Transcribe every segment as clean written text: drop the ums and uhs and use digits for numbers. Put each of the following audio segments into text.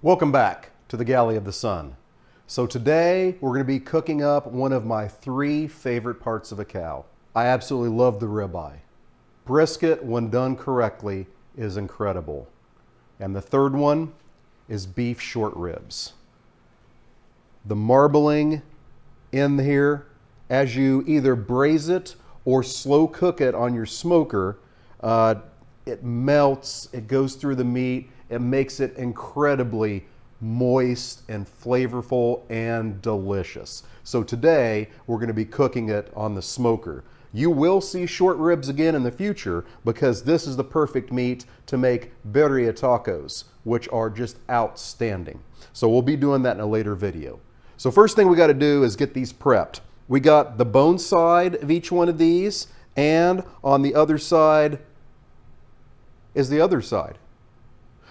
Welcome back to the Galley of the Sun. So today we're going to be cooking up one of my 3 favorite parts of a cow. I absolutely love the ribeye. Brisket, when done correctly, is incredible. And the third one is beef short ribs. The marbling in here, as you either braise it or slow cook it on your smoker, it melts, it goes through the meat, it makes it incredibly moist and flavorful and delicious. So today we're going to be cooking it on the smoker. You will see short ribs again in the future because this is the perfect meat to make birria tacos, which are just outstanding. So we'll be doing that in a later video. So first thing we got to do is get these prepped. We got the bone side of each one of these, and on the other side is the other side.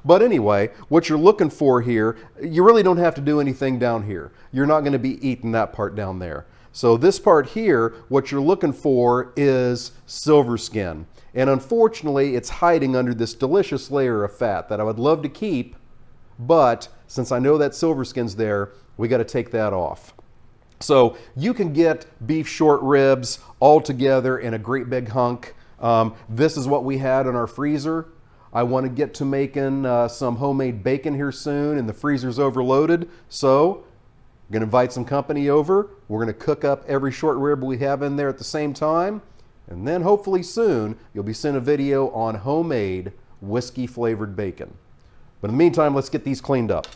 But anyway, what you're looking for here, you really don't have to do anything down here. You're not going to be eating that part down there. So this part here, what you're looking for is silver skin. And unfortunately, it's hiding under this delicious layer of fat that I would love to keep, but since I know that silver skin's there, we got to take that off. So you can get beef short ribs all together in a great big hunk. This is what we had in our freezer. I want to get to making some homemade bacon here soon, and the freezer's overloaded. So I'm going to invite some company over. We're going to cook up every short rib we have in there at the same time. And then hopefully soon you'll be seeing a video on homemade whiskey flavored bacon. But in the meantime, let's get these cleaned up.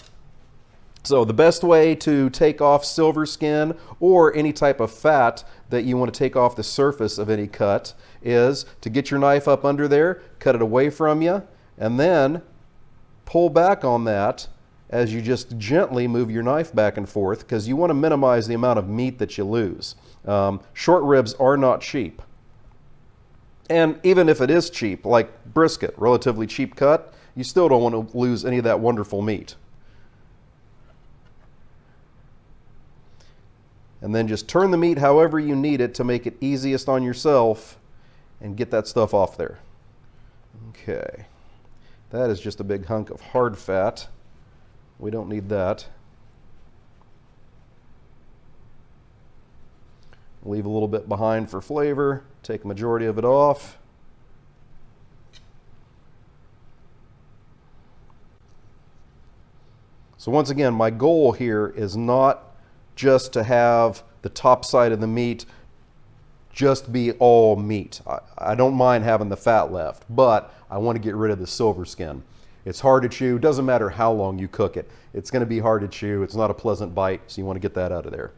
So the best way to take off silver skin or any type of fat that you want to take off the surface of any cut is to get your knife up under there, cut it away from you, and then pull back on that as you just gently move your knife back and forth, because you want to minimize the amount of meat that you lose. Short ribs are not cheap. And even if it is cheap, like brisket, relatively cheap cut, you still don't want to lose any of that wonderful meat. And then just turn the meat however you need it to make it easiest on yourself and get that stuff off there. Okay, that is just a big hunk of hard fat. We don't need that. Leave a little bit behind for flavor, take a majority of it off. So once again, my goal here is not just to have the top side of the meat just be all meat. I don't mind having the fat left, but I want to get rid of the silver skin. It's hard to chew. Doesn't matter how long you cook it. It's going to be hard to chew. It's not a pleasant bite, so you want to get that out of there.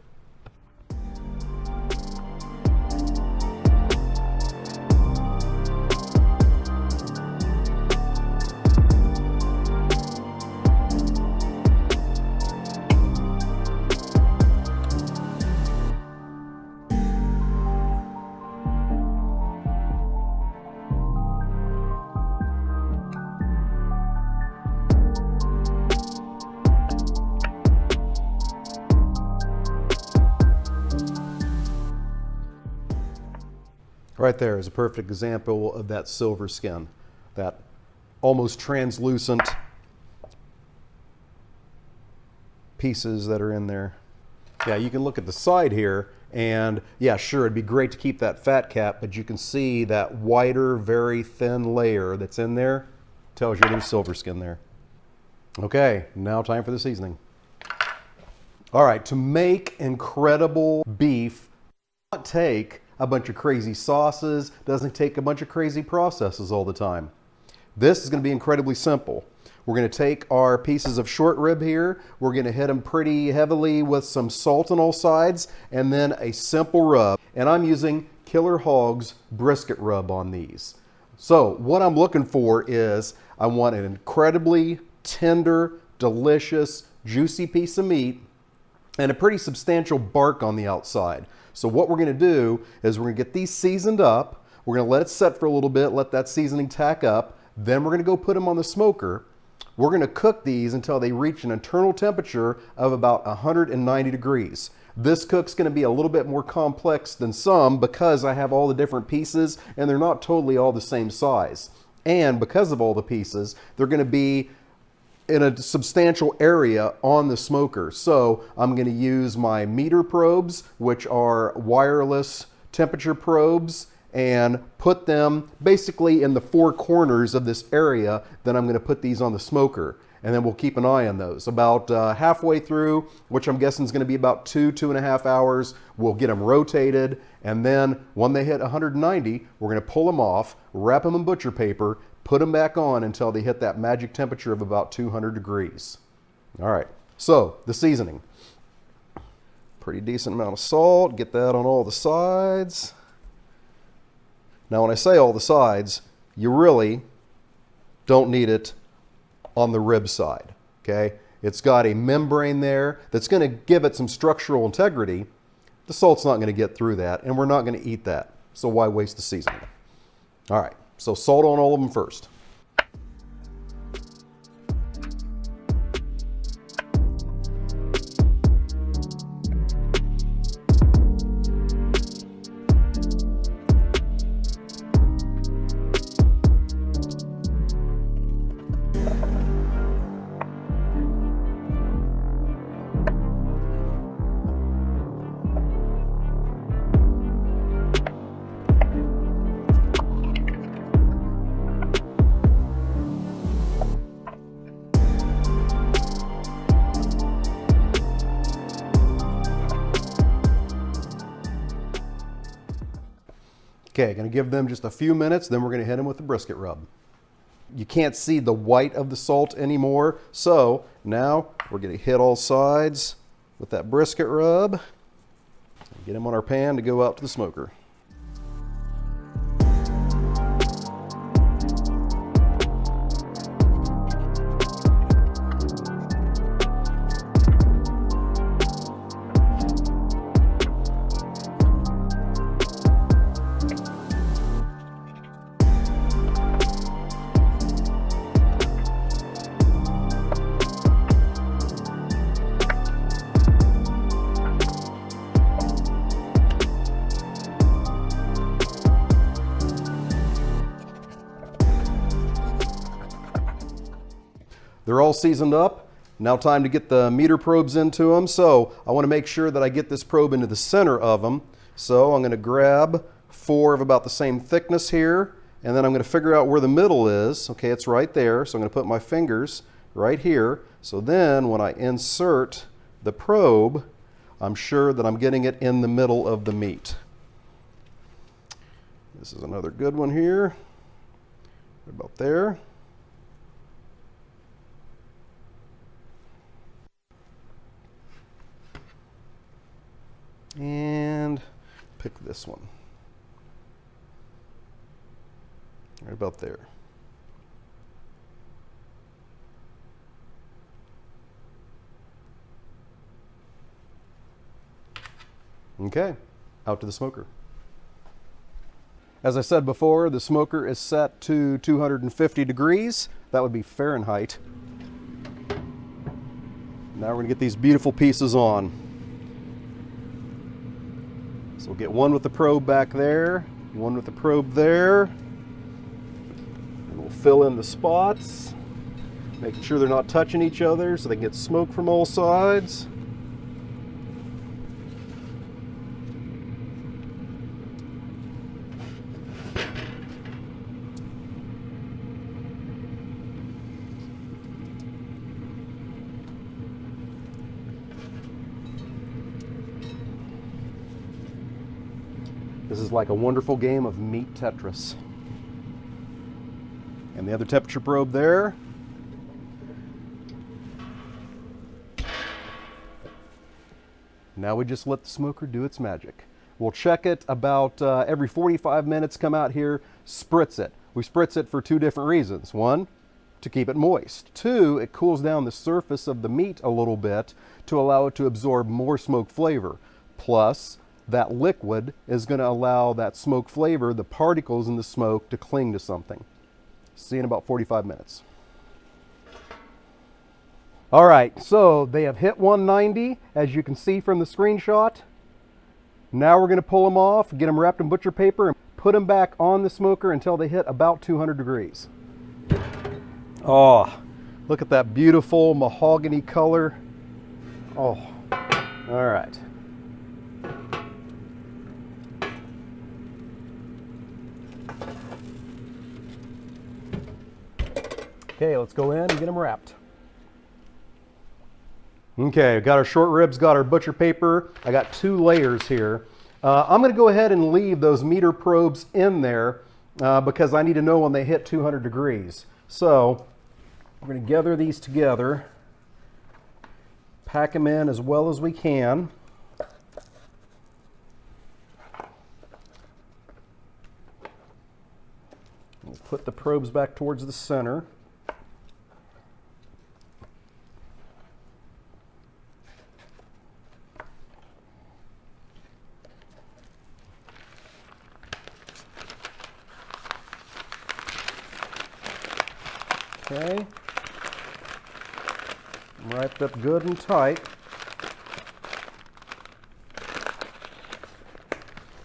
Right there is a perfect example of that silver skin, that almost translucent pieces that are in there. Yeah, you can look at the side here, and yeah, sure, it'd be great to keep that fat cap, but you can see that whiter, very thin layer that's in there. Tells you there's silver skin there. Okay, now time for the seasoning. All right, to make incredible beef, not take a bunch of crazy sauces, doesn't take a bunch of crazy processes all the time. This is going to be incredibly simple. We're going to take our pieces of short rib here, we're going to hit them pretty heavily with some salt on all sides, and then a simple rub. And I'm using Killer Hog's brisket rub on these. So what I'm looking for is, I want an incredibly tender, delicious, juicy piece of meat and a pretty substantial bark on the outside. So what we're going to do is we're going to get these seasoned up. We're going to let it set for a little bit, let that seasoning tack up. Then we're going to go put them on the smoker. We're going to cook these until they reach an internal temperature of about 190 degrees. This cook's going to be a little bit more complex than some because I have all the different pieces and they're not totally all the same size. And because of all the pieces, they're going to be in a substantial area on the smoker. So I'm going to use my meter probes, which are wireless temperature probes, and put them basically in the four corners of this area. Then I'm going to put these on the smoker, and then we'll keep an eye on those. About halfway through, which I'm guessing is going to be about 2.5 hours, we'll get them rotated, and then when they hit 190, we're going to pull them off, wrap them in butcher paper, put them back on until they hit that magic temperature of about 200 degrees. All right, so the seasoning. Pretty decent amount of salt, get that on all the sides. Now when I say all the sides, you really don't need it on the rib side, okay? It's got a membrane there that's going to give it some structural integrity. The salt's not going to get through that, and we're not going to eat that, so why waste the seasoning? All right, so salt on all of them first. Okay, gonna give them just a few minutes, then we're gonna hit them with the brisket rub. You can't see the white of the salt anymore, so now we're gonna hit all sides with that brisket rub. Get them on our pan to go out to the smoker. They're all seasoned up. Now time to get the meter probes into them. So I want to make sure that I get this probe into the center of them. So I'm going to grab 4 of about the same thickness here, and then I'm going to figure out where the middle is. Okay, it's right there. So I'm going to put my fingers right here. So then when I insert the probe, I'm sure that I'm getting it in the middle of the meat. This is another good one here. About there. And pick this one. Right about there. Okay, out to the smoker. As I said before, the smoker is set to 250 degrees. That would be Fahrenheit. Now we're going to get these beautiful pieces on. So we'll get one with the probe back there, one with the probe there, and we'll fill in the spots, making sure they're not touching each other so they can get smoke from all sides. This is like a wonderful game of meat Tetris. And the other temperature probe there. Now we just let the smoker do its magic. We'll check it about every 45 minutes, come out here, spritz it. We spritz it for 2 different reasons. 1, to keep it moist. 2, it cools down the surface of the meat a little bit to allow it to absorb more smoke flavor. Plus, that liquid is going to allow that smoke flavor, the particles in the smoke, to cling to something. See you in about 45 minutes. All right, so they have hit 190, as you can see from the screenshot. Now we're going to pull them off, get them wrapped in butcher paper, and put them back on the smoker until they hit about 200 degrees. Oh, Look at that beautiful mahogany color. Oh, all right. Okay, let's go in and get them wrapped. Okay, got our short ribs, got our butcher paper. I got 2 layers here. I'm going to go ahead and leave those meter probes in there because I need to know when they hit 200 degrees. So we're going to gather these together, pack them in as well as we can. We'll put the probes back towards the center. Okay, wrapped up good and tight.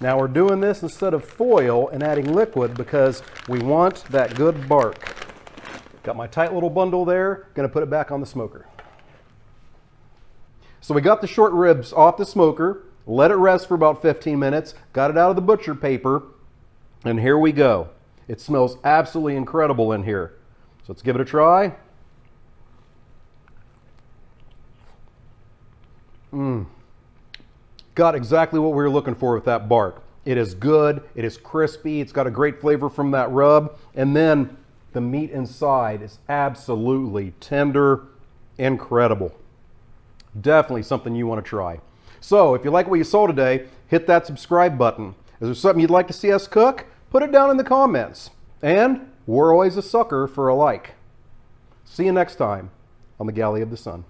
Now we're doing this instead of foil and adding liquid because we want that good bark. Got my tight little bundle there, gonna put it back on the smoker. So we got the short ribs off the smoker, let it rest for about 15 minutes, got it out of the butcher paper, and here we go. It smells absolutely incredible in here. So let's give it a try. Got exactly what we were looking for with that bark. It is good, it is crispy, it's got a great flavor from that rub, and then the meat inside is absolutely tender, incredible. Definitely something you want to try. So if you like what you saw today, hit that subscribe button. Is there something you'd like to see us cook? Put it down in the comments. And we're always a sucker for a like. See you next time on the Galley of the Sun.